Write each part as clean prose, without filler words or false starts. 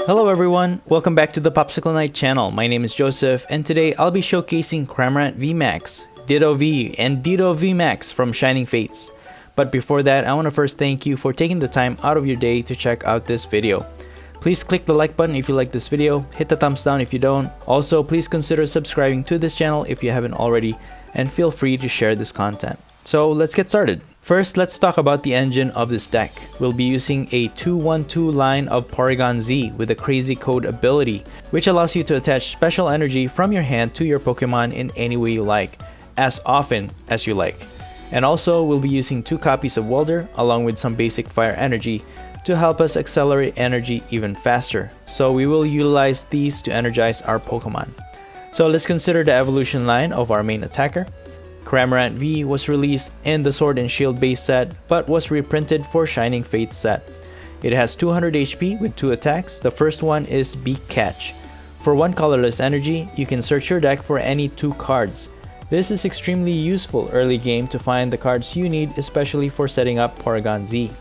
Hello everyone, welcome back to the POPSICLE KNIGHT channel. My name is Joseph and today I'll be showcasing Cramorant VMAX, Ditto V, and Ditto VMAX from Shining Fates. But before that, I want to first thank you for taking the time out of your day to check out this video. Please click the like button if you like this video, hit the thumbs down if you don't. Also, please consider subscribing to this channel if you haven't already, and feel free to share this content. So let's get started. First, let's talk about the engine of this deck. We'll be using a 2-1-2 line of Porygon Z with a Crazy Code ability, which allows you to attach special energy from your hand to your Pokemon in any way you like, as often as you like. And also, we'll be using 2 copies of Welder along with some basic fire energy to help us accelerate energy even faster. So we will utilize these to energize our Pokemon. So let's consider the evolution line of our main attacker. Cramorant V was released in the Sword and Shield base set, but was reprinted for Shining Fates set. It has 200 HP with 2 attacks. The first one is Beak Catch. For 1 colorless energy, you can search your deck for any 2 cards. This is extremely useful early game to find the cards you need, especially for setting up Porygon Z.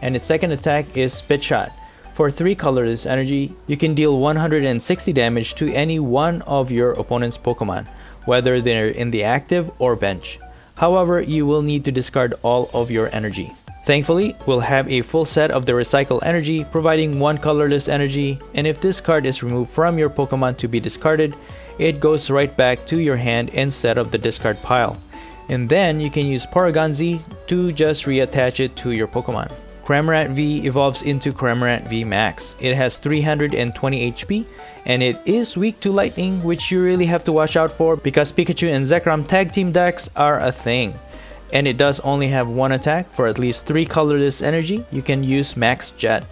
And its second attack is Spit Shot. For 3 colorless energy, you can deal 160 damage to any one of your opponent's Pokemon, whether they're in the active or bench. However, you will need to discard all of your energy. Thankfully, we'll have a full set of the Recycle energy, providing 1 colorless energy, and if this card is removed from your Pokemon to be discarded, it goes right back to your hand instead of the discard pile. And then you can use Porygon Z to just reattach it to your Pokemon. Cramorant V evolves into Cramorant VMAX. It has 320 HP and it is weak to lightning, which you really have to watch out for because Pikachu and Zekrom tag team decks are a thing. And it does only have 1 attack. For at least 3 colorless energy, you can use Max Jet.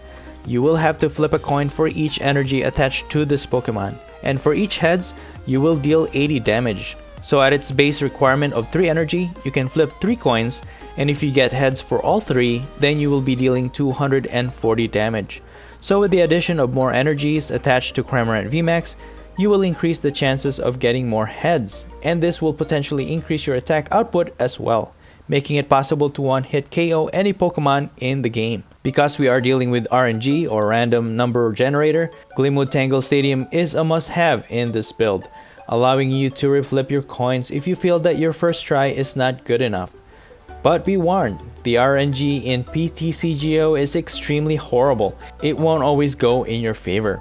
You will have to flip a coin for each energy attached to this Pokemon, and for each heads, you will deal 80 damage. So at its base requirement of 3 energy, you can flip 3 coins, and if you get heads for all 3, then you will be dealing 240 damage. So with the addition of more energies attached to Cramorant VMAX, you will increase the chances of getting more heads, and this will potentially increase your attack output as well, making it possible to one-hit KO any Pokemon in the game. Because we are dealing with RNG or random number generator, Glimwood Tangle Stadium is a must-have in this build, allowing you to reflip your coins if you feel that your first try is not good enough. But be warned, the RNG in PTCGO is extremely horrible. It won't always go in your favor.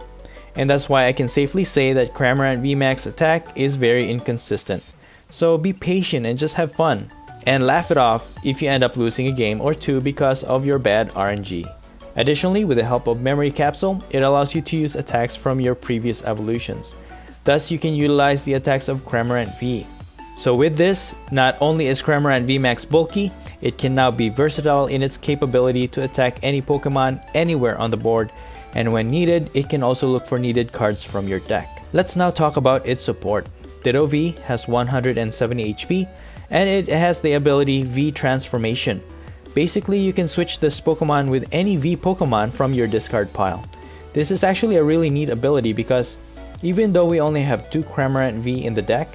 And that's why I can safely say that Cramorant VMAX attack is very inconsistent. So be patient and just have fun. And laugh it off if you end up losing a game or 2 because of your bad RNG. Additionally, with the help of Memory Capsule, it allows you to use attacks from your previous evolutions. Thus, you can utilize the attacks of Cramorant V. So with this, not only is Cramorant VMAX bulky, it can now be versatile in its capability to attack any Pokemon anywhere on the board, and when needed, it can also look for needed cards from your deck. Let's now talk about its support. Ditto V has 170 HP, and it has the ability V Transformation. Basically, you can switch this Pokemon with any V Pokemon from your discard pile. This is actually a really neat ability because even though we only have 2 Cramorant V in the deck,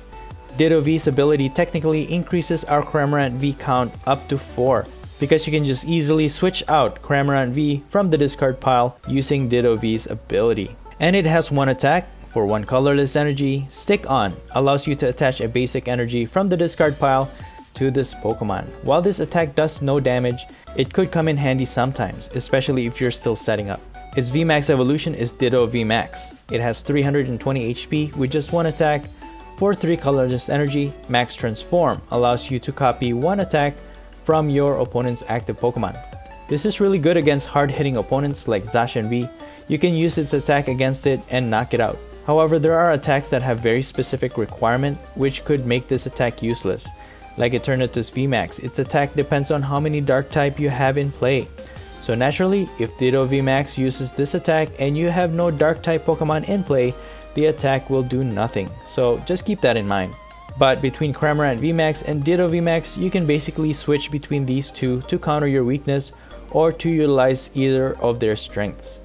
Ditto V's ability technically increases our Cramorant V count up to 4 because you can just easily switch out Cramorant V from the discard pile using Ditto V's ability. And it has 1 attack. For 1 colorless energy, Stick On allows you to attach a basic energy from the discard pile to this Pokemon. While this attack does no damage, it could come in handy sometimes, especially if you're still setting up. Its VMAX evolution is Ditto VMAX. It has 320 HP with just 1 attack. For 3 colorless energy, Max Transform allows you to copy 1 attack from your opponent's active Pokemon. This is really good against hard-hitting opponents like Zacian V. You can use its attack against it and knock it out. However, there are attacks that have very specific requirement which could make this attack useless. Like Eternatus VMAX, its attack depends on how many Dark type you have in play. So naturally, if Ditto VMAX uses this attack and you have no Dark type Pokemon in play, the attack will do nothing. So just keep that in mind. But between Cramorant VMAX and Ditto VMAX, you can basically switch between these 2 to counter your weakness or to utilize either of their strengths.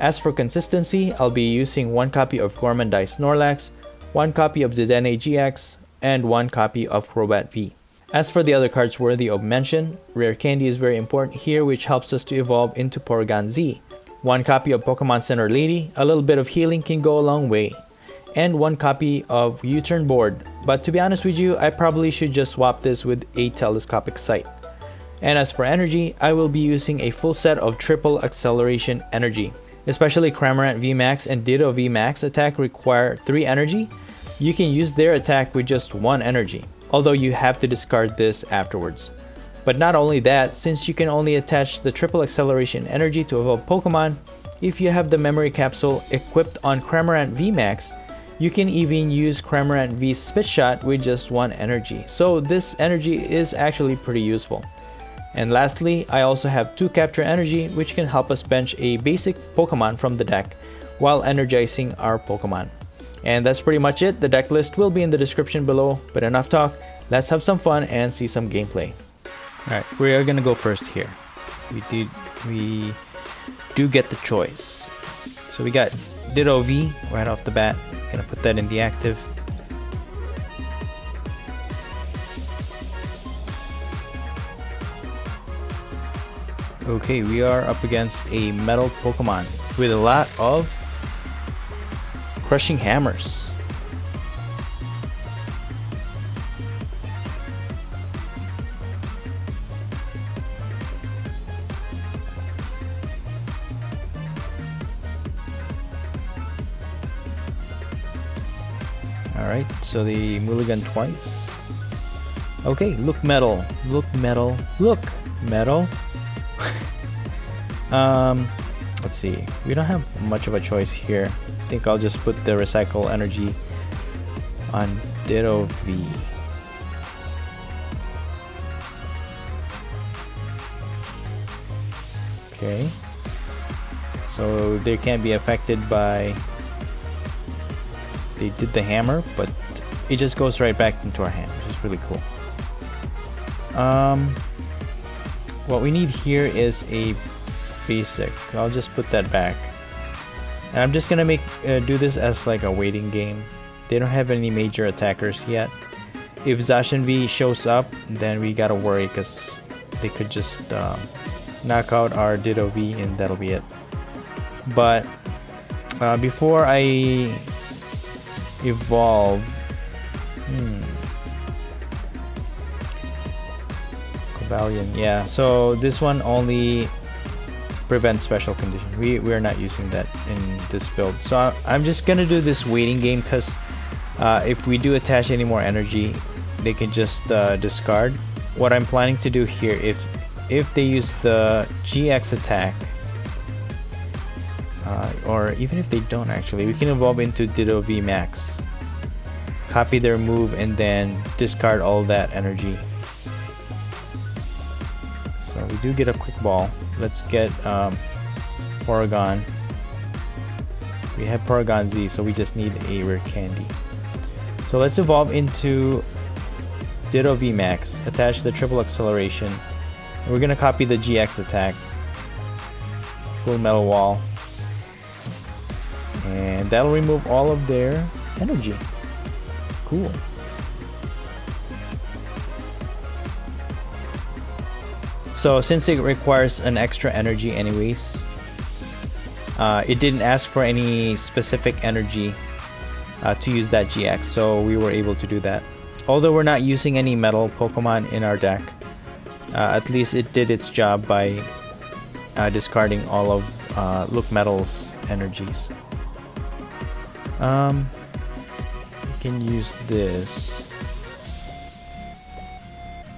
As for consistency, I'll be using 1 copy of Gormandai Snorlax, 1 copy of Dedenne GX, and 1 copy of Crobat V. As for the other cards worthy of mention, Rare Candy is very important here, which helps us to evolve into Porygon Z. 1 copy of Pokemon Center Lady, a little bit of healing can go a long way, and 1 copy of U-Turn Board. But to be honest with you, I probably should just swap this with a telescopic sight. And as for energy, I will be using a full set of triple acceleration energy. Especially Cramorant VMAX and Ditto VMAX attack require 3 energy. You can use their attack with just 1 energy, although you have to discard this afterwards. But not only that, since you can only attach the triple acceleration energy to evolve Pokemon, if you have the memory capsule equipped on Cramorant VMAX, you can even use Cramorant V Spit Shot with just 1 energy. So this energy is actually pretty useful. And lastly, I also have 2 capture energy, which can help us bench a basic Pokemon from the deck while energizing our Pokemon. And that's pretty much it. The deck list will be in the description below, but enough talk, let's have some fun and see some gameplay. Alright, we are gonna go first here. We do get the choice. So we got Ditto V right off the bat. Gonna put that in the active. Okay, we are up against a metal Pokemon with a lot of crushing hammers. Alright, so the mulligan twice. Okay, LucMetal. Let's see. We don't have much of a choice here. I think I'll just put the recycle energy on Ditto V. Okay. So they can't be affected by... They did the hammer, but it just goes right back into our hand, which is really cool. What we need here is a basic. I'll just put that back. And I'm just gonna do this as like a waiting game. They don't have any major attackers yet. If Zacian V shows up, then we gotta worry because they could just knock out our Ditto V and that'll be it. But before I evolve, Cobalion, yeah. So this one only prevents special condition. We're not using that in this build. So I'm just gonna do this waiting game because if we do attach any more energy, they can just discard. What I'm planning to do here, if they use the GX attack, or even if they don't actually, we can evolve into Ditto VMAX, copy their move, and then discard all that energy. So we do get a quick ball. Let's get Porygon. We have Porygon Z, so we just need a rare candy. So let's evolve into Ditto VMAX, attach the triple acceleration. And we're gonna copy the GX attack, full metal wall, and that'll remove all of their energy. Cool. So since it requires an extra energy anyways, it didn't ask for any specific energy to use that GX, so we were able to do that. Although we're not using any metal Pokemon in our deck, at least it did its job by discarding all of LucMetal's energies. We can use this.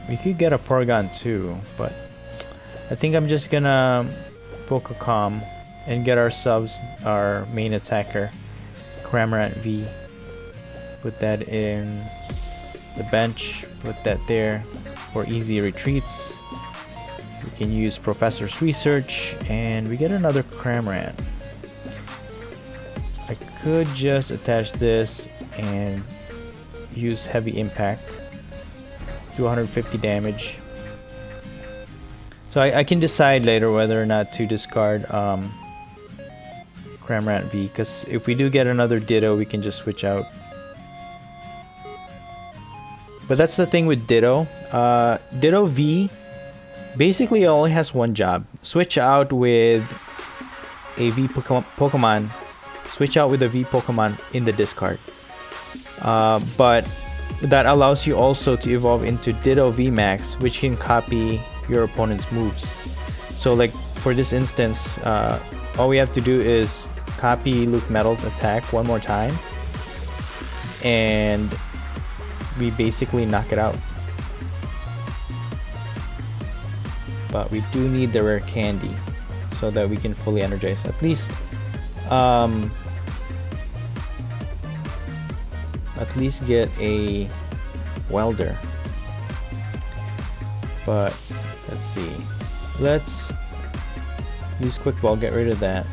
We could get a Porygon too, but I think I'm just gonna Pokecom and get ourselves our main attacker, Cramorant V. Put that in the bench, put that there for easy retreats. We can use Professor's Research, and we get another Cramorant. I could just attach this and use Heavy Impact, do 150 damage. So I can decide later whether or not to discard Cramorant V, because if we do get another Ditto, we can just switch out. But that's the thing with Ditto. Ditto V basically only has one job. Switch out with a V Pokemon, switch out with a V Pokemon in the discard. But that allows you also to evolve into Ditto VMAX, which can copy your opponent's moves. So like for this instance, all we have to do is copy LucMetal's attack one more time, and we basically knock it out. But we do need the rare candy so that we can fully energize. At least get a welder. But let's see. Let's use quick ball, get rid of that.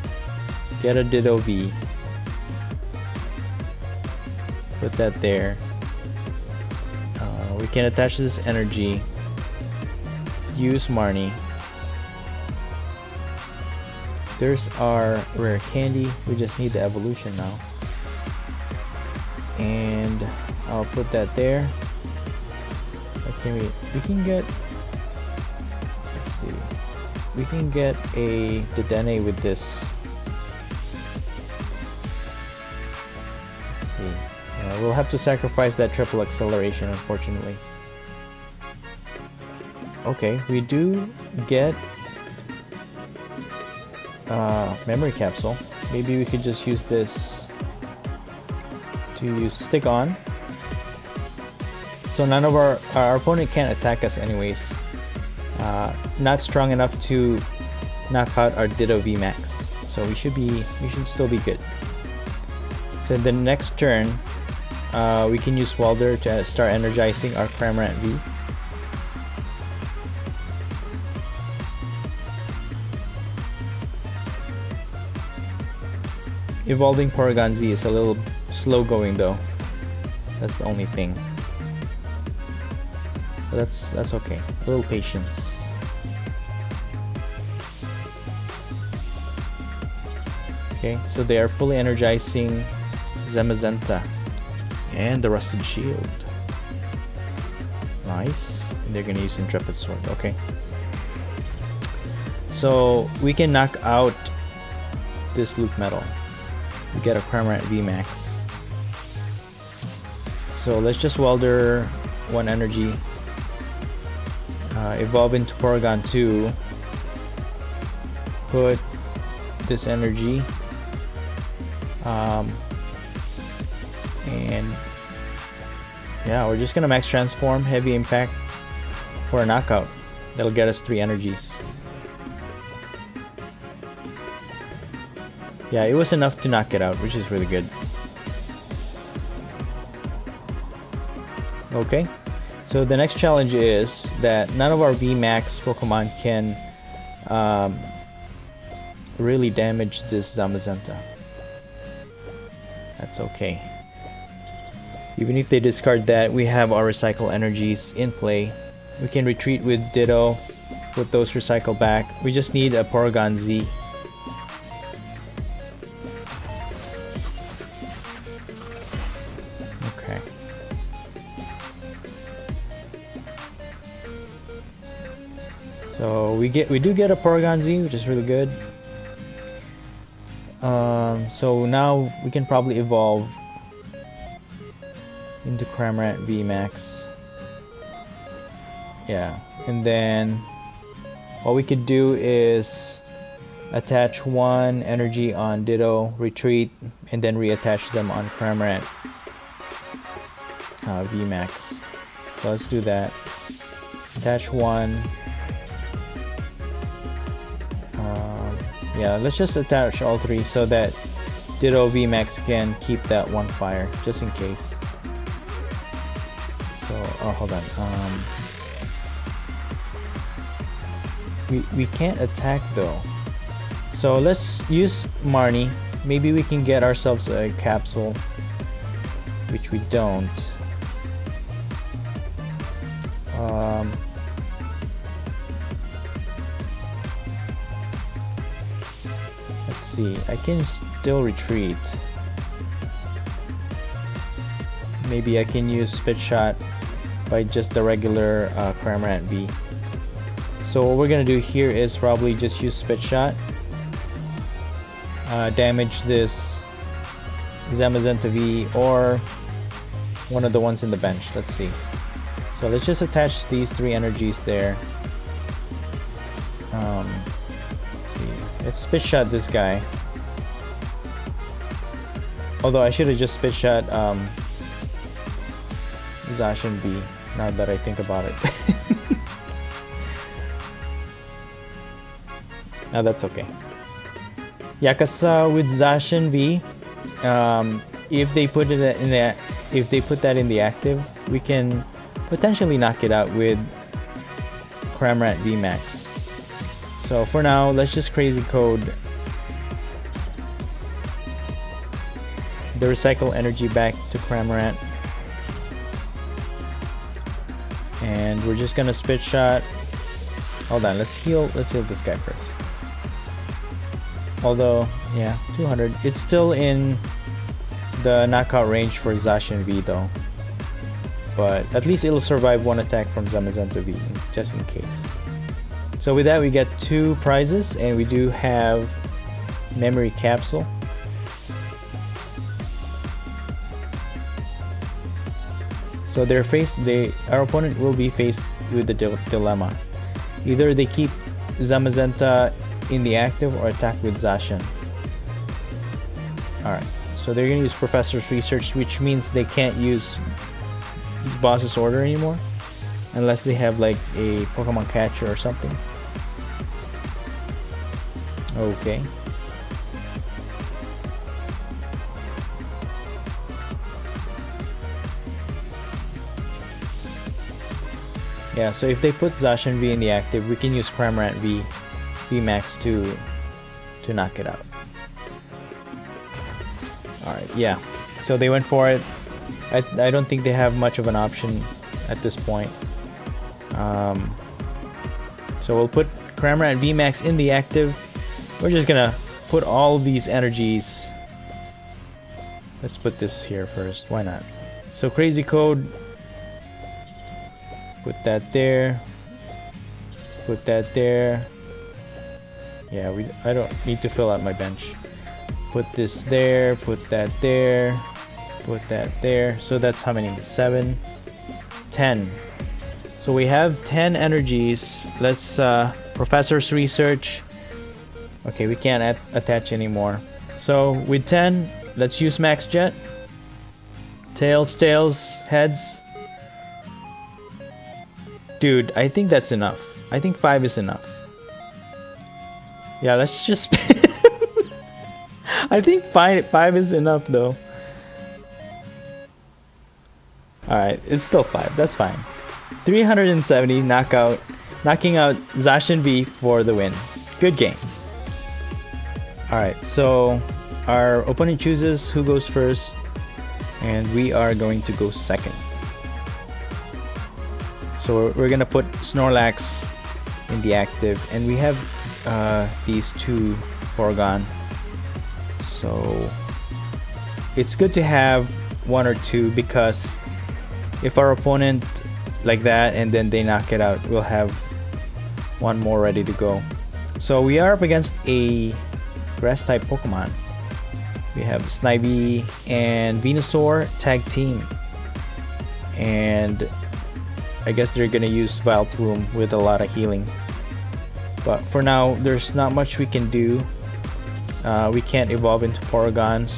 Get a Ditto V. Put that there. We can attach this energy. Use Marnie. There's our rare candy. We just need the evolution now. And I'll put that there. Okay, we can get, let's see, we can get a Dedenne with this. Let's see. We'll have to sacrifice that triple acceleration, unfortunately. Okay, we do get memory capsule. Maybe we could just use this to use stick on. So none of our opponent can't attack us anyways. Not strong enough to knock out our Ditto VMAX. So we should still be good. So the next turn, we can use Welder to start energizing our Cramorant V. Evolving Porygon Z is a little slow going though. That's the only thing. But that's okay. A little patience. Okay, so they are fully energizing Zamazenta and the Rusted Shield. Nice. And they're gonna use Intrepid Sword. Okay. So we can knock out this LucMetal. We get a Cramorant VMAX. So let's just welder one energy. Evolve into Porygon 2. Put this energy. And yeah, we're just gonna max transform Heavy Impact for a knockout. That'll get us 3 energies. Yeah, it was enough to knock it out, which is really good. Okay, so the next challenge is that none of our VMAX Pokemon can really damage this Zamazenta. That's okay. Even if they discard that, we have our recycle energies in play. We can retreat with Ditto, put those recycle back. We just need a Porygon Z. Okay. So we do get a Porygon Z, which is really good. So now we can probably evolve into Cramorant VMAX. Yeah, and then what we could do is attach one energy on Ditto, retreat, and then reattach them on Cramorant VMAX. So let's do that. Attach one. Yeah, let's just attach all 3 so that Ditto VMAX can keep that one fire, just in case. So, oh, hold on. We can't attack though. So let's use Marnie. Maybe we can get ourselves a capsule, which we don't. Let's see. I can still retreat. Maybe I can use Spit Shot by just the regular Cramorant V. So what we're gonna do here is probably just use Spit Shot. damage this Zamazenta V or one of the ones in the bench. Let's see. So let's just attach these 3 energies there. Let's see. Let's spit shot this guy. Although I should have just spit shot Zacian V, now that I think about it. Now that's okay. Yeah, cause with Zacian V, if they put it in the, if they put that in the active, we can potentially knock it out with Cramorant VMAX. So for now, let's just crazy code the recycle energy back to Cramorant, and we're just gonna spit shot. Hold on, let's heal this guy first. Although, yeah, 200. It's still in the knockout range for Zacian V though. But at least it'll survive one attack from Zamazenta V, just in case. So with that, we get 2 prizes, and we do have memory capsule. So our opponent will be faced with the dilemma. Either they keep Zamazenta in the active or attack with Zacian. Alright, so they're gonna use Professor's Research, which means they can't use Boss's Order anymore unless they have like a Pokemon catcher or something. Okay. Yeah, so if they put Zacian V in the active, we can use Cramorant VMAX to knock it out. Alright, yeah. So they went for it. I don't think they have much of an option at this point. So we'll put Cramorant VMAX in the active. We're just gonna put all these energies. Let's put this here first. Why not? So crazy code. Put that there. Put that there. Yeah, I don't need to fill out my bench. Put this there. Put that there. Put that there. So that's how many? 7, 10. So we have 10 energies. Let's Professor's Research. Okay, we can't attach anymore. So with 10, let's use Max Jet. Tails, heads. Dude, I think that's enough. I think 5 is enough. Yeah, let's just... I think 5 is enough though. Alright, it's still 5. That's fine. 370 knocking out Zacian V for the win. Good game. Alright, so our opponent chooses who goes first, and we are going to go second. So we're gonna put Snorlax in the active, and we have these 2 Porygon. So it's good to have 1 or 2, because if our opponent like that and then they knock it out, we'll have 1 more ready to go. So we are up against a grass type Pokemon. We have Snivy and Venusaur tag team, and I guess they're gonna use Vileplume with a lot of healing. But for now, there's not much we can do. We can't evolve into Porygon,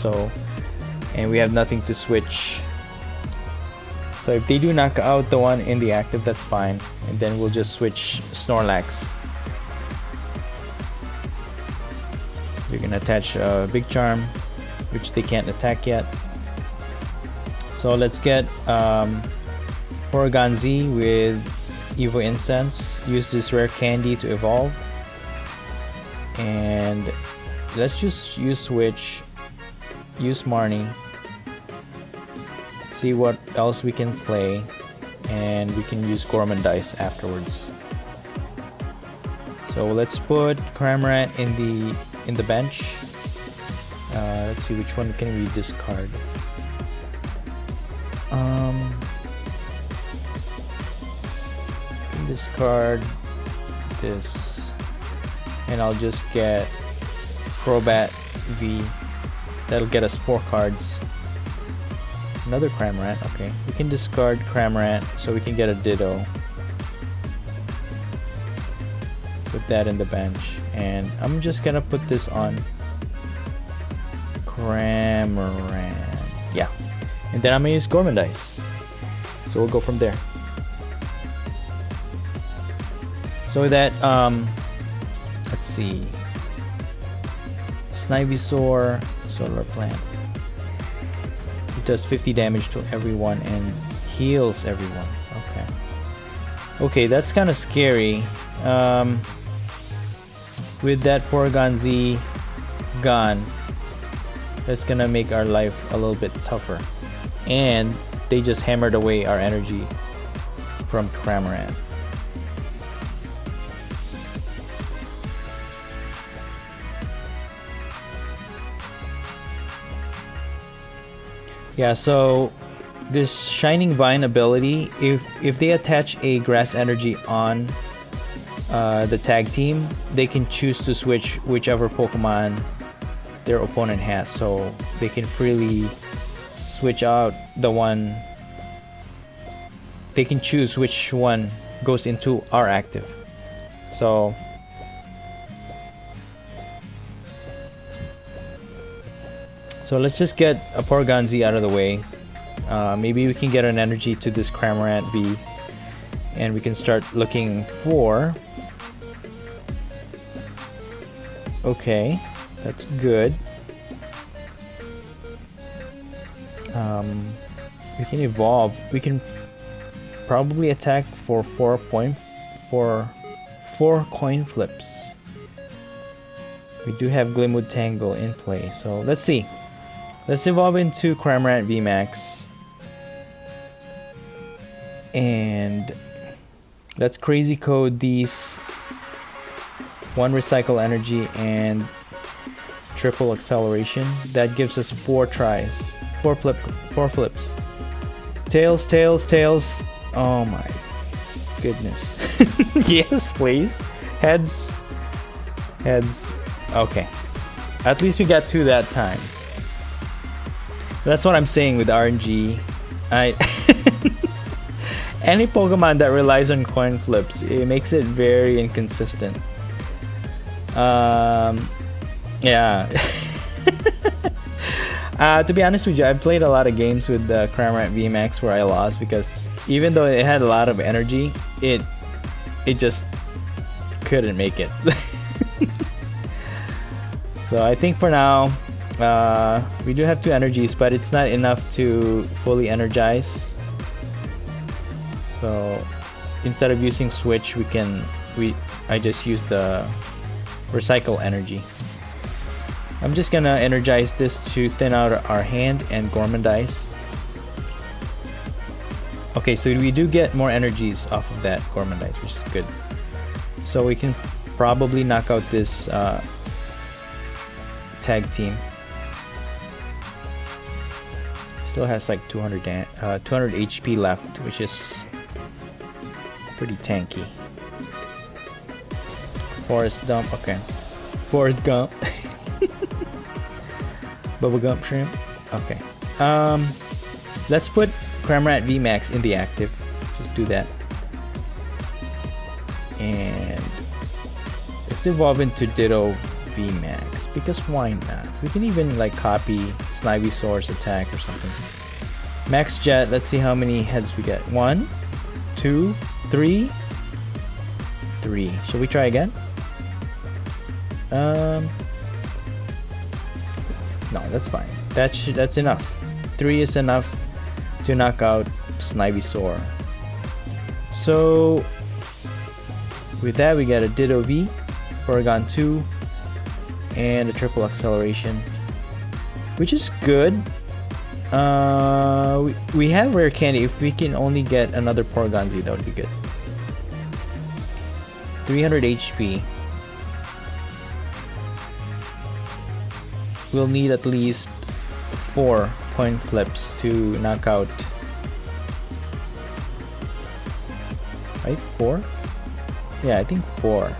and we have nothing to switch. So if they do knock out the one in the active, that's fine, and then we'll just switch Snorlax. You're gonna attach Big Charm, which they can't attack yet. So let's get Porygon Z with Evo Incense. Use this rare candy to evolve, and let's just use Switch, use Marnie, see what else we can play, and we can use Gormandice afterwards. So let's put Cramorant in the bench. Let's see, which one can we discard? Discard this, and I'll just get Crobat V. That'll get us 4 cards. Another Cramorant. Okay, we can discard Cramorant so we can get a Ditto. Put that in the bench, and I'm just gonna put this on Cramorant. Yeah, and then I'm gonna use Gorman Dice. So we'll go from there. So that let's see. SnivySaur, Solar Plant. It does 50 damage to everyone and heals everyone. Okay. Okay, that's kind of scary. With that Porygon Z gone, that's gonna make our life a little bit tougher. And they just hammered away our energy from Cramorant. Yeah, so this Shining Vine ability, if they attach a Grass Energy on the tag team, they can choose to switch whichever Pokemon their opponent has, so they can freely switch out the one. They can choose which one goes into our active. So let's just get a Porygon Z out of the way. Maybe we can get an energy to this Cramorant V, and we can start looking for. Okay, that's good. We can evolve. We can probably attack for 4 coin flips. We do have Glimwood Tangle in play, so let's see. Let's evolve into Cramorant VMAX. And let's crazy code these 1 recycle energy and triple acceleration. That gives us 4 tries. 4 flips. Tails, tails, tails. Oh my goodness. Yes, please. Heads. Heads. Okay. At least we got 2 that time. That's what I'm saying with RNG. Any Pokemon that relies on coin flips, it makes it very inconsistent. Yeah. To be honest with you, I've played a lot of games with the Cramorant VMAX where I lost because even though it had a lot of energy, it just couldn't make it. So I think for now, we do have 2 energies, but it's not enough to fully energize. So instead of using switch, I just use the recycle energy. I'm just gonna energize this to thin out our hand and Gorman Dice. Okay, so we do get more energies off of that Gorman Dice, which is good. So we can probably knock out this tag team. Still has like 200 HP left, which is pretty tanky. Forest Dump, okay. Forest Gump. Bubblegum Shrimp. Okay. Let's put Cramorant VMAX in the active. Just do that. And let's evolve into Ditto VMAX, because why not? We can even like copy SnivySaur's attack or something. Max Jet, let's see how many heads we get. 1, 2, 3. 3. Shall we try again? No, that's fine. That's enough. 3 is enough to knock out SnivySaur. So with that, we got a Ditto V, Porygon 2, and a triple acceleration, which is good. We have rare candy. If we can only get another Porygon Z, that would be good. 300 HP. We'll need at least 4 coin flips to knock out. Right? 4? Yeah, I think 4.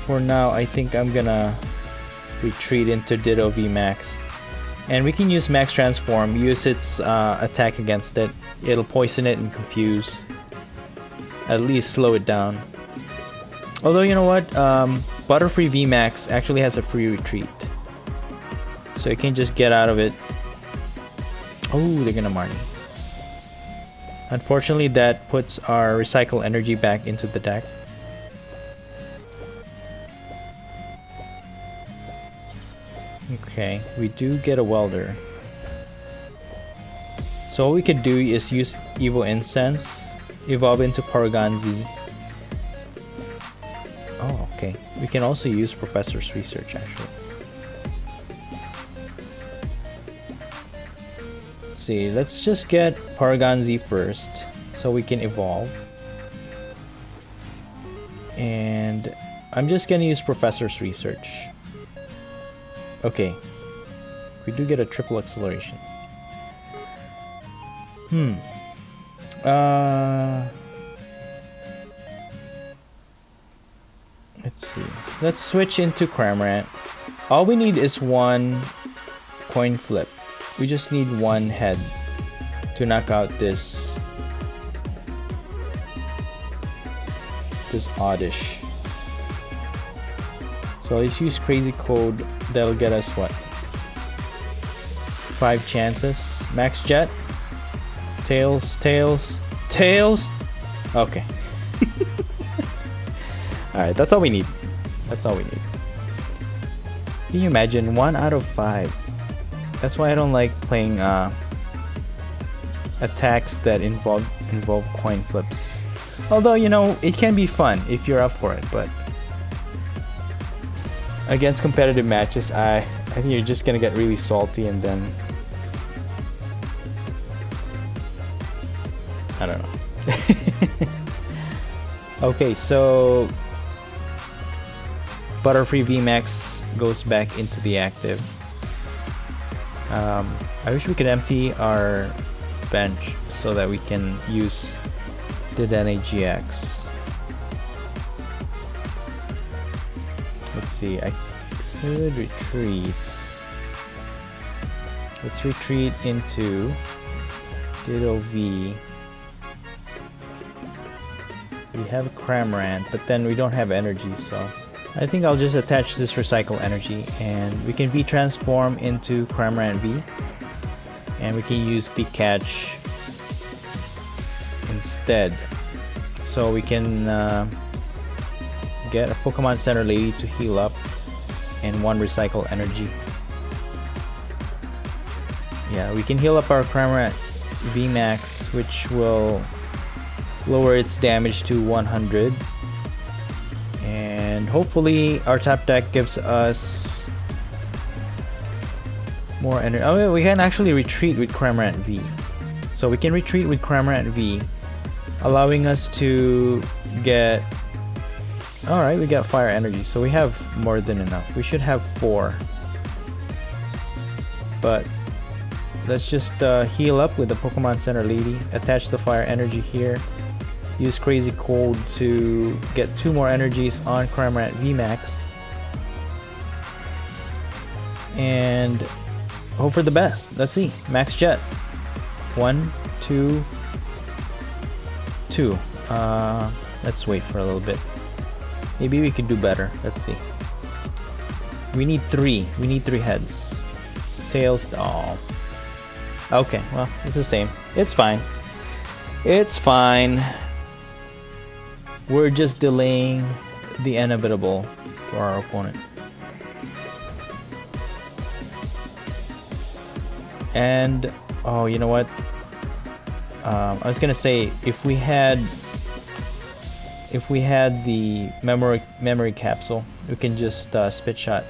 for now, I think I'm gonna retreat into Ditto VMAX. And we can use Max Transform, use its attack against it. It'll poison it and confuse. At least slow it down. Although, you know what? Butterfree VMAX actually has a free retreat. So you can just get out of it. Oh, they're gonna Marnie. Unfortunately, that puts our recycle energy back into the deck. Okay, we do get a welder. So what we could do is use Evo Incense, evolve into Paragon Z. Oh, okay. We can also use Professor's Research actually. Let's see, let's just get Paragon Z first so we can evolve. And I'm just gonna use Professor's Research. Okay, we do get a triple acceleration. Let's see. Let's switch into Cramorant. All we need is one coin flip. We just need one head to knock out this oddish. So let's use Crazy Code. That'll get us what? 5 chances. Max Jet. Tails, tails, tails. Okay. Alright, that's all we need. That's all we need. Can you imagine? 1 out of 5. That's why I don't like playing attacks that involve coin flips. Although, you know, it can be fun if you're up for it, but against competitive matches, I think you're just gonna get really salty and then I don't know. Okay, so Butterfree VMAX goes back into the active. I wish we could empty our bench so that we can use Dedenne GX. Let's see, I could retreat. Let's retreat into Ditto V. We have Cramorant, but then we don't have energy, so I think I'll just attach this recycle energy and we can V-transform into Cramorant V. And we can use Peak Catch instead. So we can get a Pokemon Center Lady to heal up and 1 recycle energy. Yeah, we can heal up our Cramorant VMAX, which will lower its damage to 100. And hopefully our top deck gives us more energy. Oh, we can actually retreat with Cramorant V. So we can retreat with Cramorant V, allowing us to get... Alright, we got fire energy, so we have more than enough. We should have 4. But let's just heal up with the Pokemon Center Lady, attach the fire energy here, use Crazy Code to get 2 more energies on Cramorant VMAX, and hope for the best. Let's see. Max Jet. 1, 2, 2. Let's wait for a little bit. Maybe we could do better. Let's see. We need 3. We need 3 heads. Tails. Oh. Okay, well, it's the same. It's fine. It's fine. We're just delaying the inevitable for our opponent. And oh, you know what? I was gonna say if we had the memory capsule, we can just spit shot.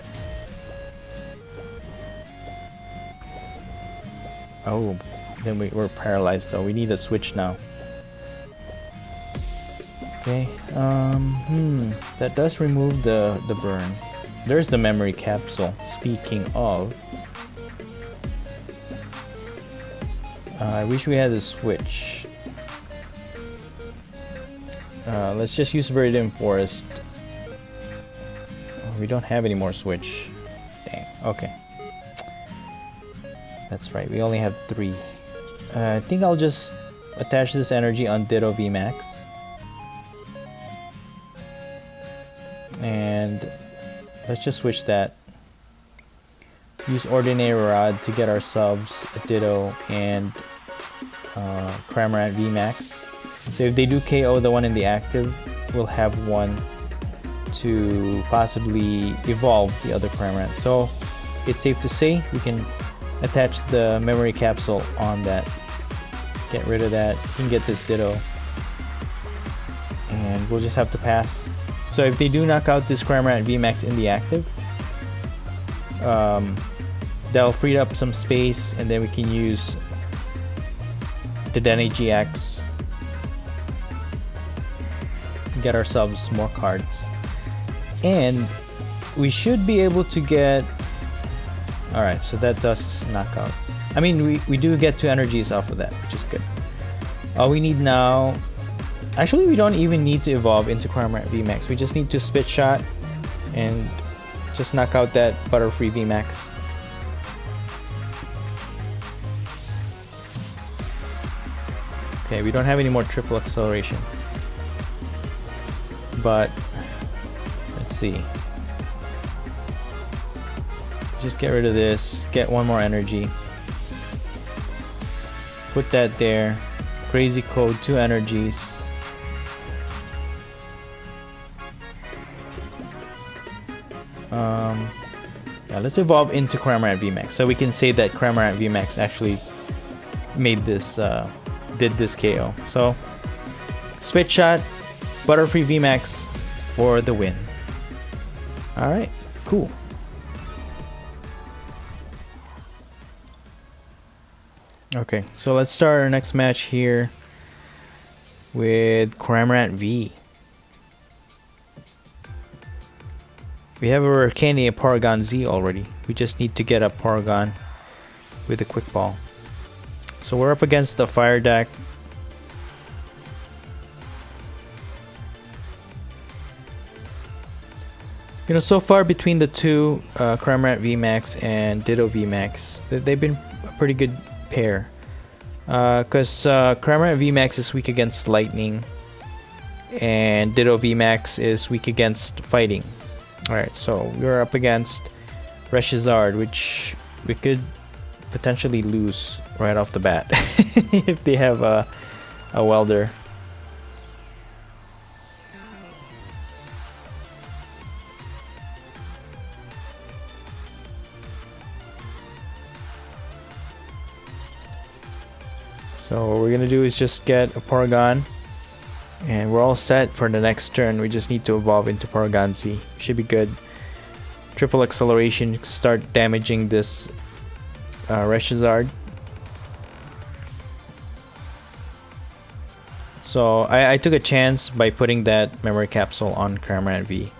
Oh, then we're paralyzed though. We need a switch now. Okay. That does remove the burn. There's the memory capsule. Speaking of. I wish we had a switch. Let's just use Viridian Forest. we don't have any more switch. Dang. Okay. That's right. We only have 3. I think I'll just attach this energy on Ditto VMAX. And let's just switch that. Use Ordinary Rod to get ourselves a Ditto and Cramorant VMAX. So if they do KO the one in the active, we'll have one to possibly evolve the other Cramorant. So it's safe to say we can attach the memory capsule on that. Get rid of that. You can get this Ditto. And we'll just have to pass. So if they do knock out this Cramorant VMAX in the active, that'll free up some space, and then we can use the Dene GX. Get ourselves more cards. And we should be able to get... Alright, so that does knock out. I mean, we do get 2 energies off of that, which is good. All we need now... Actually, we don't even need to evolve into Cramorant VMAX. We just need to spit shot and just knock out that Butterfree VMAX. Okay, we don't have any more triple acceleration. But let's see. Just get rid of this, get 1 more energy. Put that there. Crazy Code, 2 energies. Yeah, let's evolve into Cramorant VMAX so we can say that Cramorant VMAX actually made this, did this KO. So, Spit Shot, Butterfree VMAX for the win. Alright, cool. Okay, so let's start our next match here with Cramorant V. We have a rare candy, a Paragon Z already. We just need to get a Paragon with a Quick Ball. So we're up against the Fire deck. You know, so far between the two, Cramorant VMAX and Ditto VMAX, they've been a pretty good pair. Because Cramorant VMAX is weak against Lightning, and Ditto VMAX is weak against Fighting. Alright, so we're up against ReshiZard, which we could potentially lose right off the bat if they have a welder. So what we're gonna do is just get a Paragon, and we're all set for the next turn. We just need to evolve into Paragon Z. Should be good. Triple acceleration, start damaging this ReshiZard. So I took a chance by putting that memory capsule on Cramorant V.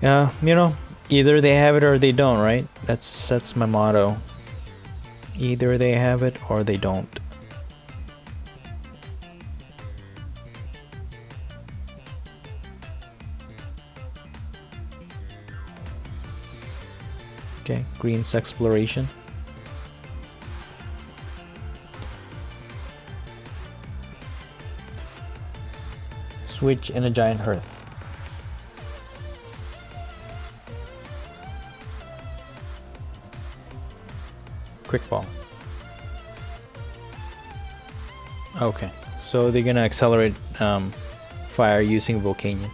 You know, either they have it or they don't, right? That's my motto. Either they have it or they don't. Okay, Green's Exploration. Switch and a Giant Hearth. Quick Ball. Okay, so they're gonna accelerate fire using Volcanion.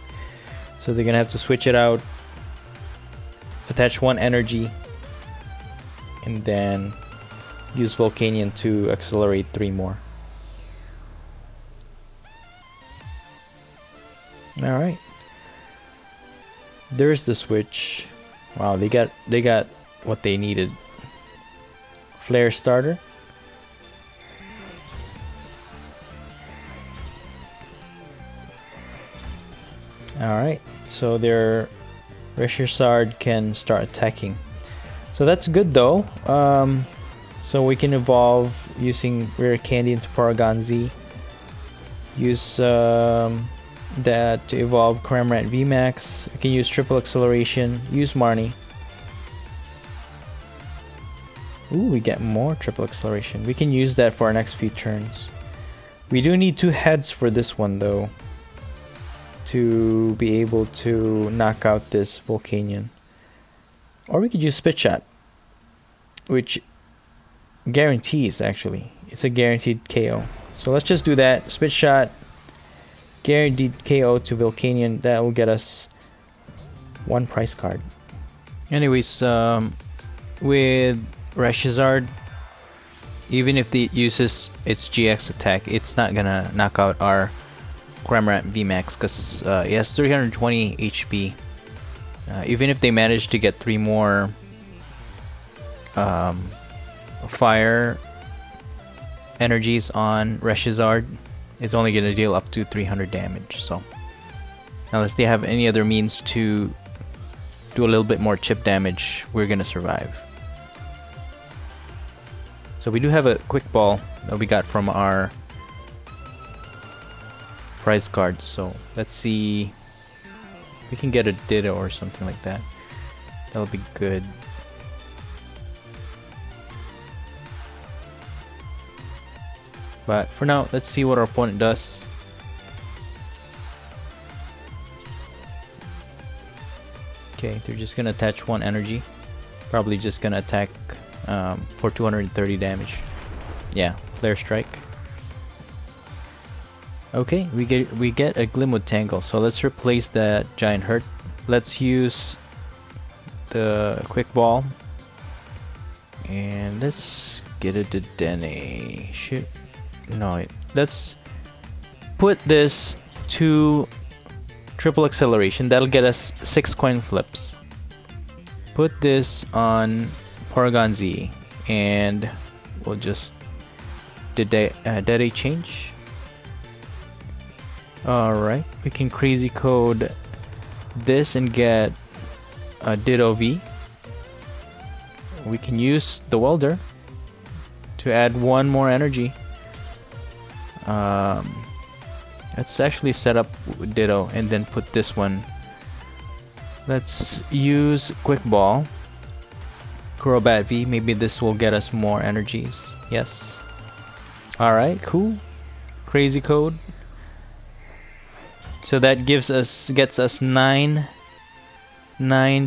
So they're gonna have to switch it out, attach 1 energy, and then use Volcanion to accelerate 3 more. Alright. There's the switch. Wow, they got what they needed. Flare starter. Alright, so their ReshiZard can start attacking. So that's good though. So we can evolve using Rare Candy into Paragon Z. Use that to evolve Cramorant VMAX. We can use triple acceleration, use Marnie. Ooh, we get more triple acceleration. We can use that for our next few turns. We do need 2 heads for this one though, to be able to knock out this Volcanion. Or we could use Spit Shot, which guarantees, actually. It's a guaranteed KO. So let's just do that. Spit Shot, guaranteed KO to Volcanion. That will get us 1 prize card. Anyways, with ReshiZard, even if it uses its GX attack, it's not gonna knock out our Cramorant VMAX because it has 320 HP. Even if they manage to get 3 more fire energies on ReshiZard, it's only gonna deal up to 300 damage. So unless they have any other means to do a little bit more chip damage, we're gonna survive. So we do have a quick ball that we got from our prize cards. So let's see if we can get a Ditto or something like that. That'll be good. But for now, let's see what our opponent does. Okay, they're just gonna attach 1 energy. Probably just gonna attack for 230 damage. Yeah, Flare Strike. Okay, we get a Glimwood Tangle. So let's replace that Giant Hurt. Let's use the Quick Ball, and let's get a Dedenne. Shoot, no, let's put this to triple acceleration. That'll get us 6 coin flips. Put this on Porygon Z, and we'll just did a change. Alright, we can crazy code this and get a Ditto V. We can use the welder to add 1 more energy. Let's actually set up Ditto and then put this one. Let's use Quick Ball. Crobat V, maybe this will get us more energies. Yes. Alright, cool. Crazy code. So that gets us 9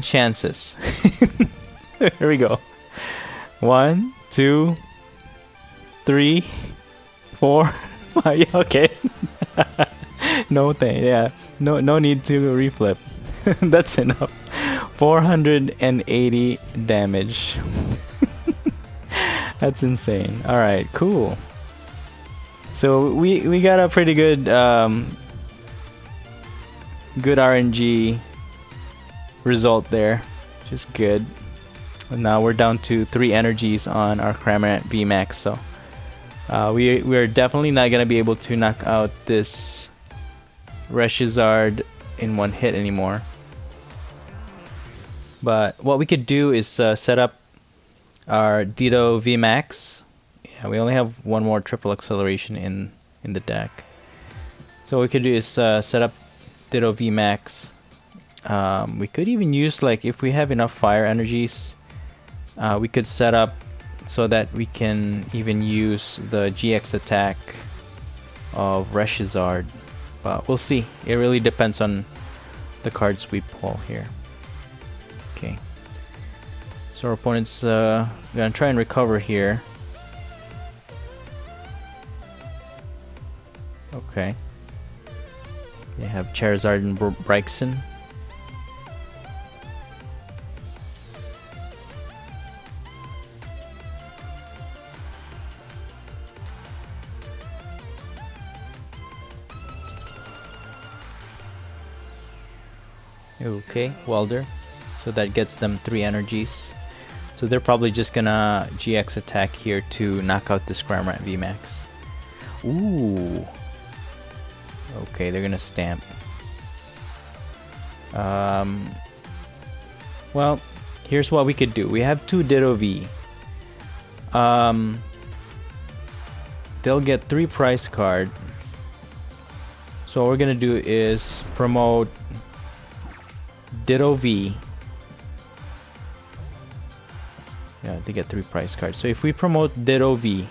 chances. Here we go. 1, 2, 3, 4, 5. Okay. No thing. Yeah. No need to reflip. That's enough. 480 damage. That's insane. All right, cool. So we got a pretty good good RNG result there, which is good. And now we're down to 3 energies on our Cramorant VMAX. So we're definitely not gonna be able to knock out this ReshiZard in 1 hit anymore. But what we could do is set up our Ditto VMAX. Yeah, we only have 1 more triple acceleration in the deck. So what we could do is set up Ditto VMAX. We could even use, like, if we have enough fire energies, we could set up so that we can even use the GX attack of ReshiZard. But we'll see. It really depends on the cards we pull here. Okay. So our opponent's gonna try and recover here. Okay. They have Charizard and Bryson. Okay, Welder. So that gets them 3 energies. So they're probably just gonna GX attack here to knock out this Cramorant VMAX. Ooh. Okay, they're gonna stamp. Well, here's what we could do. We have 2 Ditto V. They'll get 3 prize card. So what we're gonna do is promote Ditto V. Yeah, they get 3 prize cards. So if we promote Ditto V,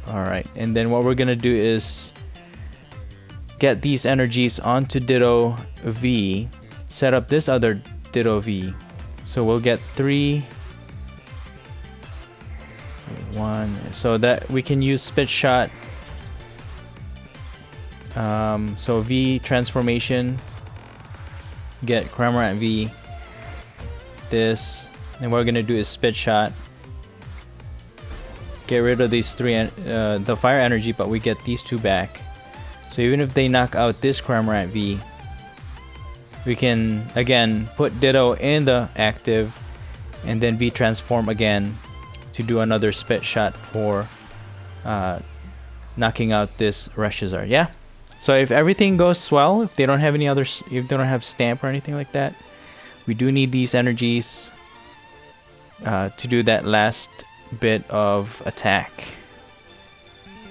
alright, and then what we're gonna do is get these energies onto Ditto V, set up this other Ditto V. So we'll get 3, 1, so that we can use Spit Shot. So V transformation, get Cramorant V, this, and what we're gonna do is Spit Shot, get rid of these 3, the fire energy, but we get these 2 back. So even if they knock out this Cramorant V, we can again put Ditto in the active and then V transform again to do another Spit Shot for knocking out this ReshiZard. Yeah. So if everything goes well, if they don't have any other, if they don't have stamp or anything like that, we do need these energies to do that last bit of attack.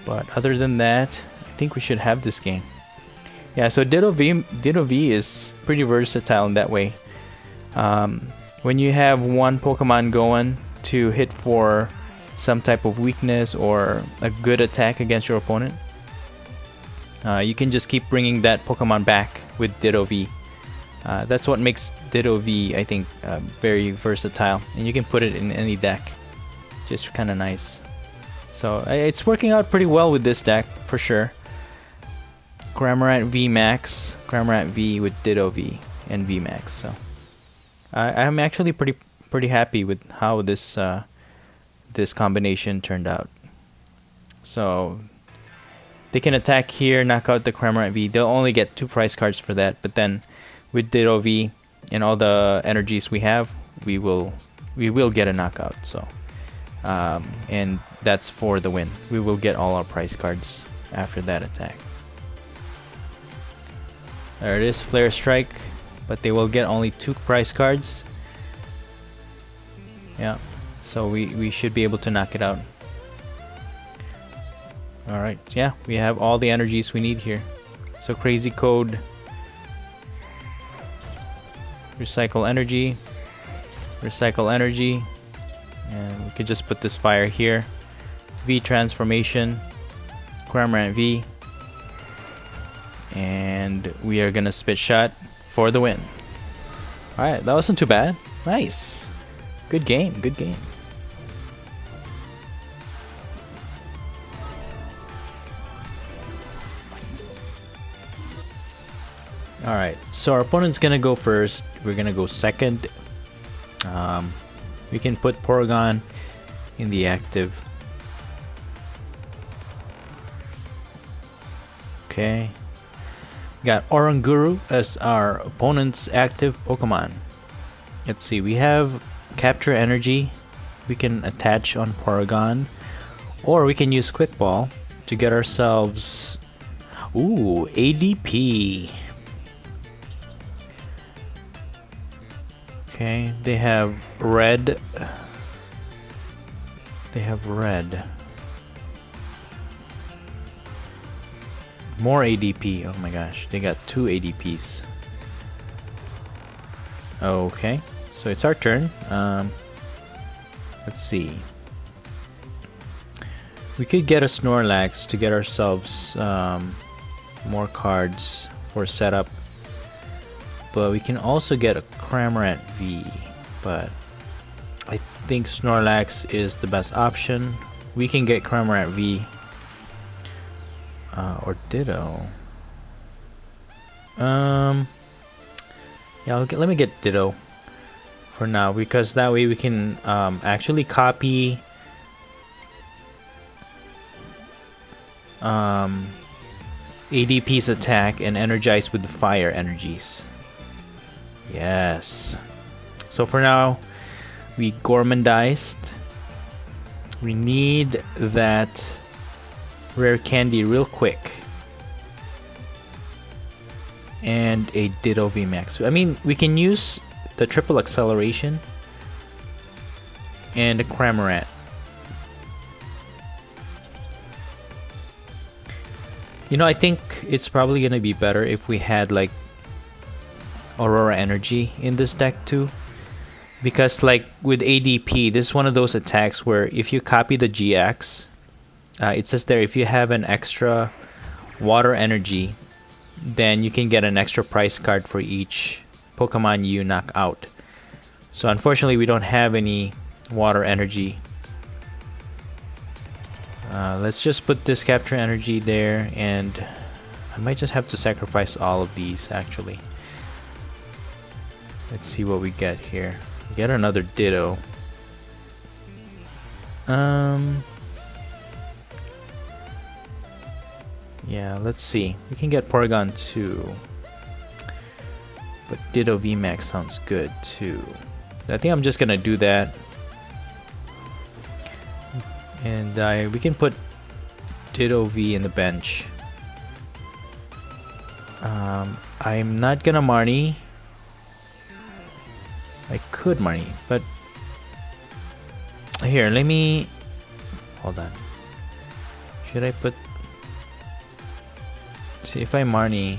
But other than that, I think we should have this game. Yeah, so Ditto V is pretty versatile in that way. When you have one Pokemon going to hit for some type of weakness or a good attack against your opponent, you can just keep bringing that Pokemon back with Ditto V. That's what makes Ditto V, I think, very versatile, and you can put it in any deck. Just kind of nice. So it's working out pretty well with this deck for sure. Cramorant VMAX, Cramorant V with Ditto V and VMAX. So I'm actually pretty happy with how this this combination turned out. So they can attack here, knock out the Cramorant V. They'll only get 2 prize cards for that, but then with Ditto V and all the energies we have, we will get a knockout. So and that's for the win. We will get all our prize cards after that attack. There it is, Flare Strike, but they will get only 2 prize cards. Yeah, so we should be able to knock it out. Alright, yeah, we have all the energies we need here. So Crazy Code, Recycle Energy, and we could just put this fire here. V Transformation, Cramorant V, and we are gonna Spit Shot for the win. Alright, that wasn't too bad. Nice. Good game, good game. Alright, so our opponent's gonna go first. We're gonna go second. We can put Porygon in the active. Okay. Got Oranguru as our opponent's active Pokemon. Let's see, we have Capture Energy. We can attach on Porygon, or we can use Quick Ball to get ourselves, ooh, ADP. Okay, they have red. More ADP. Oh my gosh, they got 2 ADPs. Okay, so it's our turn. Let's see. We could get a Snorlax to get ourselves more cards for setup. But we can also get a Cramorant V, but I think Snorlax is the best option. We can get Cramorant V or Ditto. Yeah, let me get Ditto for now, because that way we can actually copy ADP's attack and energize with the fire energies. Yes. So for now, we Gormandized. We need that rare candy real quick. And a Ditto VMAX. I mean, we can use the triple acceleration and a Cramorant. You know, I think it's probably gonna be better if we had like Aurora Energy in this deck too. Because like with ADP, this is one of those attacks where if you copy the GX, it says there if you have an extra water energy, then you can get an extra prize card for each Pokemon you knock out. So unfortunately we don't have any water energy. Let's just put this capture energy there, and I might just have to sacrifice all of these actually. Let's see what we get here. We get another Ditto. Yeah, let's see. We can get Porygon 2. But Ditto VMAX sounds good too. I think I'm just gonna do that. And we can put Ditto V in the bench. I'm not gonna Marnie. I could Marnie, but here, let me hold on. Should I put? See if I Marnie.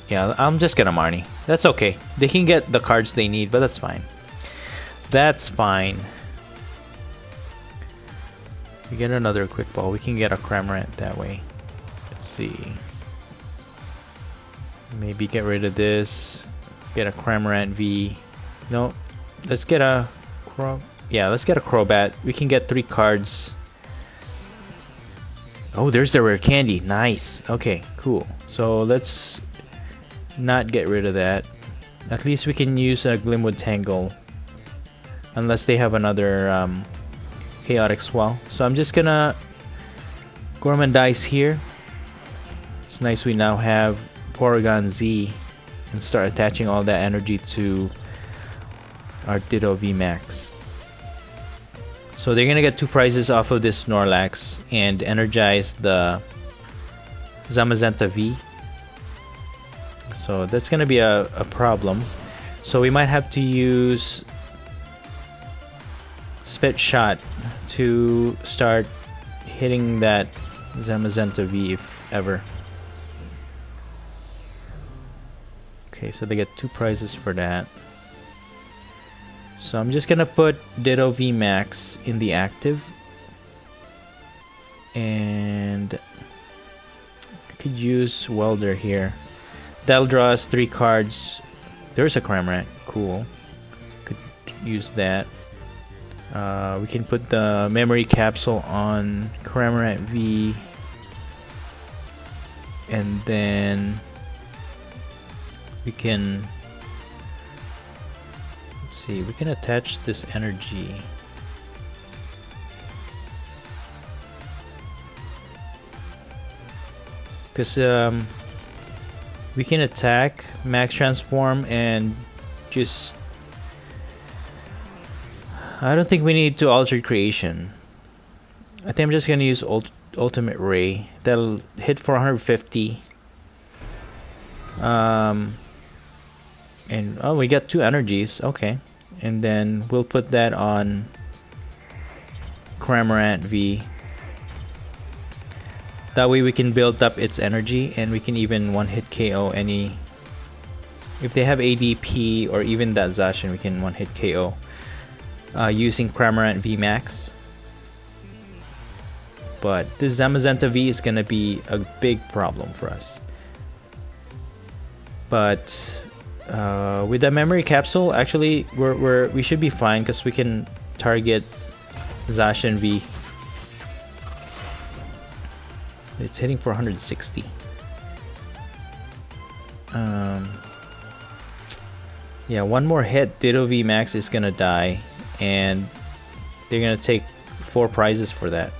Yeah, I'm just gonna Marnie. That's okay. They can get the cards they need, but that's fine. That's fine. We get another quick ball. We can get a Cramorant that way. Let's see. Maybe get rid of this. Get a Cramorant V. No, let's get a let's get a Crobat. We can get 3 cards. Oh, there's the rare candy. Nice. Okay, cool. So let's not get rid of that. At least we can use a Glimwood Tangle. Unless they have another Chaotic Swell. So I'm just gonna Gormandize here. It's nice we now have Porygon Z and start attaching all that energy to our Ditto VMAX. So they're gonna get 2 prizes off of this Snorlax and energize the Zamazenta V. So that's gonna be a problem. So we might have to use Spit Shot to start hitting that Zamazenta V if ever. Okay, so they get 2 prizes for that. So I'm just gonna put Ditto VMAX in the active. And I could use Welder here. That'll draw us 3 cards. There's a Cramorant. Cool. Could use that. We can put the memory capsule on Cramorant V, and then we can, let's see, we can attach this energy. Because we can attack, max transform, and just, I don't think we need to alter creation. I think I'm just gonna use ultimate ray. That'll hit for 150. And oh, we got 2 energies. Okay, and then we'll put that on Cramorant V. That way we can build up its energy, and we can even one-hit KO any. If they have ADP or even that Zacian, we can one-hit KO. Using Cramorant VMAX. But this Zamazenta V is gonna be a big problem for us. But with the memory capsule, actually we should be fine because we can target Zacian V. It's hitting for 160. Yeah, one more hit, Ditto VMAX is gonna die. And they're gonna take 4 prizes for that.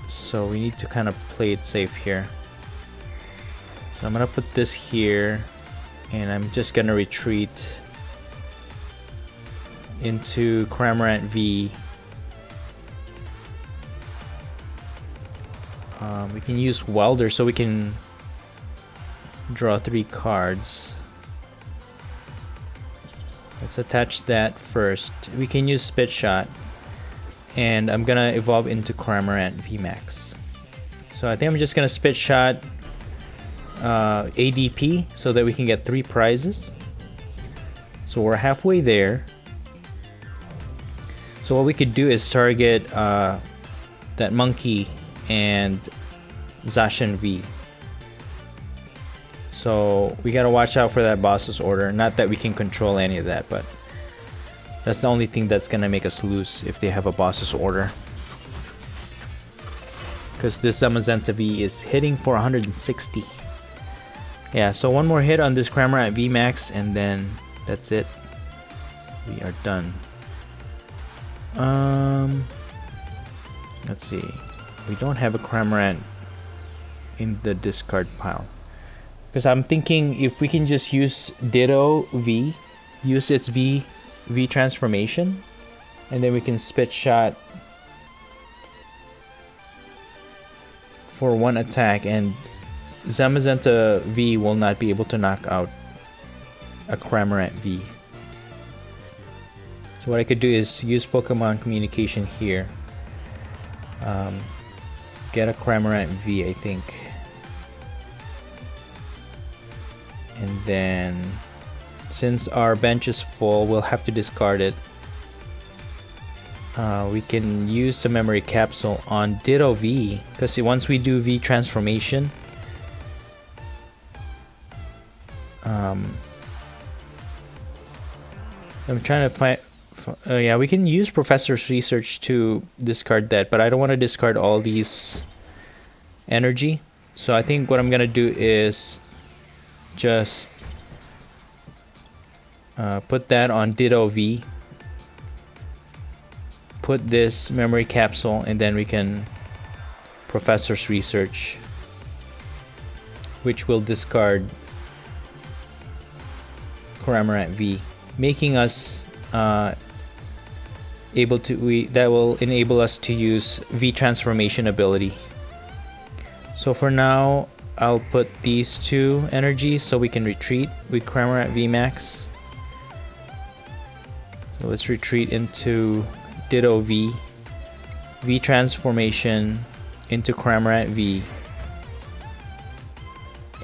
So we need to kind of play it safe here. So I'm gonna put this here, and I'm just gonna retreat into Cramorant V. We can use Welder so we can draw 3 cards. Let's attach that first. We can use Spit Shot. and I'm gonna evolve into Cramorant VMAX. So I think I'm just gonna spit shot ADP so that we can get 3 prizes. So we're halfway there. So what we could do is target that monkey and Zacian V. So we gotta watch out for that boss's order. Not that we can control any of that, but that's the only thing that's gonna make us lose if they have a boss's order. Because this Zamazenta V is hitting for 160. Yeah, so one more hit on this Cramorant VMAX and then that's it. We are done. Let's see. We don't have a Cramorant in the discard pile. Because I'm thinking if we can just use Ditto V, use its V transformation, and then we can spit shot for 1 attack, and Zamazenta V will not be able to knock out a Cramorant V. So what I could do is use Pokemon communication here. Get a Cramorant V, I think. And then, since our bench is full, we'll have to discard it. We can use the memory capsule on Ditto V, because once we do V transformation, I'm trying to find. Yeah, we can use Professor's Research to discard that, but I don't want to discard all these energy. So I think what I'm gonna do is just put that on Ditto V, put this memory capsule, and then we can Professor's Research, which will discard Cramorant V, making us able to that will enable us to use V transformation ability. So for now, I'll put these 2 energies so we can retreat with Cramorant VMAX. So let's retreat into Ditto V, V transformation into Cramorant V,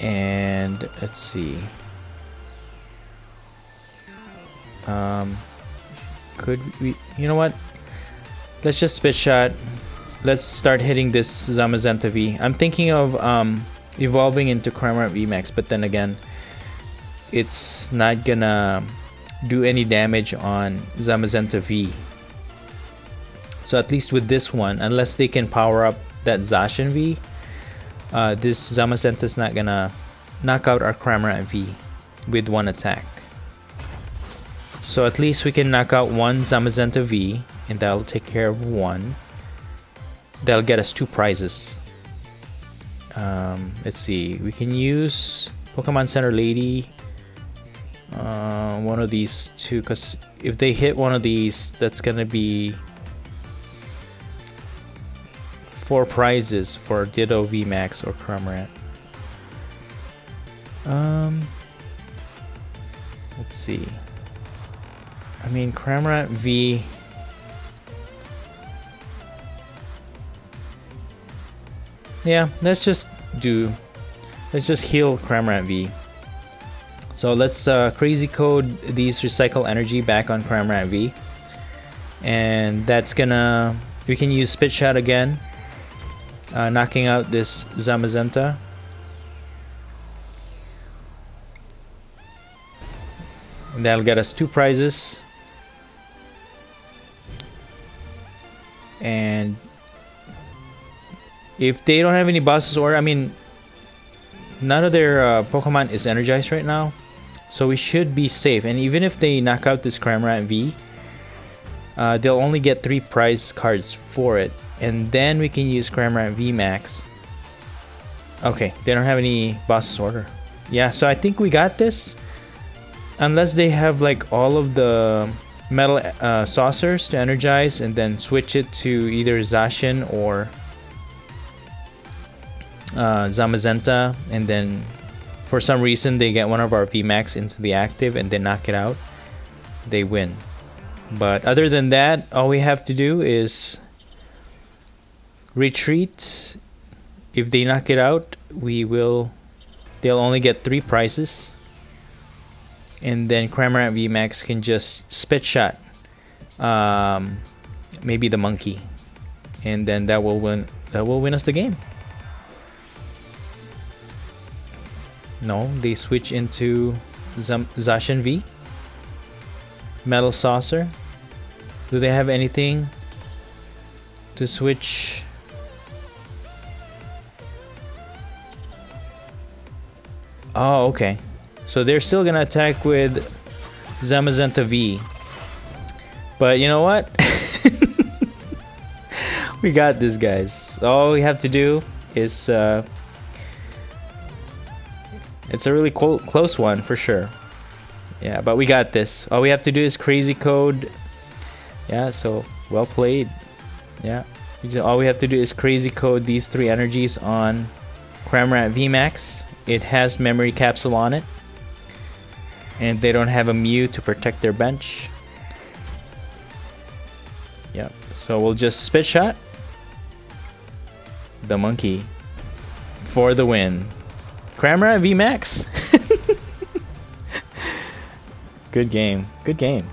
and let's see. Could we, you know what? Let's just spit shot. Let's start hitting this Zamazenta V. I'm thinking of evolving into Cramorant VMAX, but then again, it's not gonna do any damage on Zamazenta V. So at least with this one, unless they can power up that Zacian V, this Zamazenta is not gonna knock out our Cramorant V with 1 attack. So at least we can knock out 1 Zamazenta V, and that'll take care of 1. That'll get us 2 prizes. Let's see. We can use Pokemon Center Lady. One of these 2, because if they hit one of these, that's gonna be 4 prizes for Ditto VMAX or Cramorant. Let's see. I mean, Cramorant V. Yeah, let's just heal Cramorant V. So let's crazy code these recycle energy back on Cramorant V, and that's gonna, we can use spit shot again, knocking out this Zamazenta. And that'll get us 2 prizes. And if they don't have any bosses, or I mean, none of their Pokemon is energized right now, so we should be safe. And even if they knock out this Cramorant V, they'll only get 3 prize cards for it, and then we can use Cramorant VMAX. Okay, they don't have any bosses order. Yeah, so I think we got this, unless they have like all of the metal saucers to energize and then switch it to either Zacian or Zamazenta, and then for some reason they get one of our VMAX into the active and they knock it out, they win. But other than that, all we have to do is retreat. If they knock it out, they'll only get 3 prizes. And then Cramorant VMAX can just spit shot maybe the monkey, and then that will win us the game. No, they switch into Zacian V. Metal Saucer. Do they have anything to switch? Oh, okay. So they're still gonna attack with Zamazenta V. But you know what? We got this, guys. All we have to do is it's a really close one for sure. Yeah, but we got this. All we have to do is crazy code. Yeah, so well played. Yeah, all we have to do is crazy code these 3 energies on Cramorant VMAX. It has memory capsule on it, and they don't have a Mew to protect their bench. Yep, so we'll just spit shot the monkey for the win. Cramorant VMAX. Good game. Good game.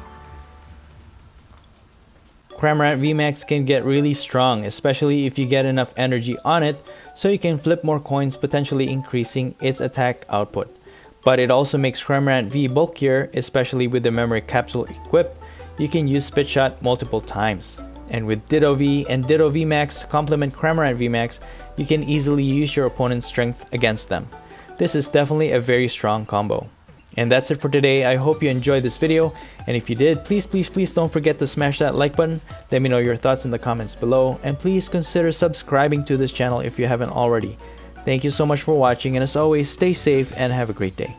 Cramorant VMAX can get really strong, especially if you get enough energy on it, so you can flip more coins, potentially increasing its attack output. But it also makes Cramorant V bulkier, especially with the memory capsule equipped. You can use spit shot multiple times. And with Ditto V and Ditto VMAX to complement Cramorant VMAX, you can easily use your opponent's strength against them. This is definitely a very strong combo. And that's it for today. I hope you enjoyed this video, and if you did, please don't forget to smash that like button. Let me know your thoughts in the comments below, and please consider subscribing to this channel if you haven't already. Thank you so much for watching, and as always, stay safe and have a great day.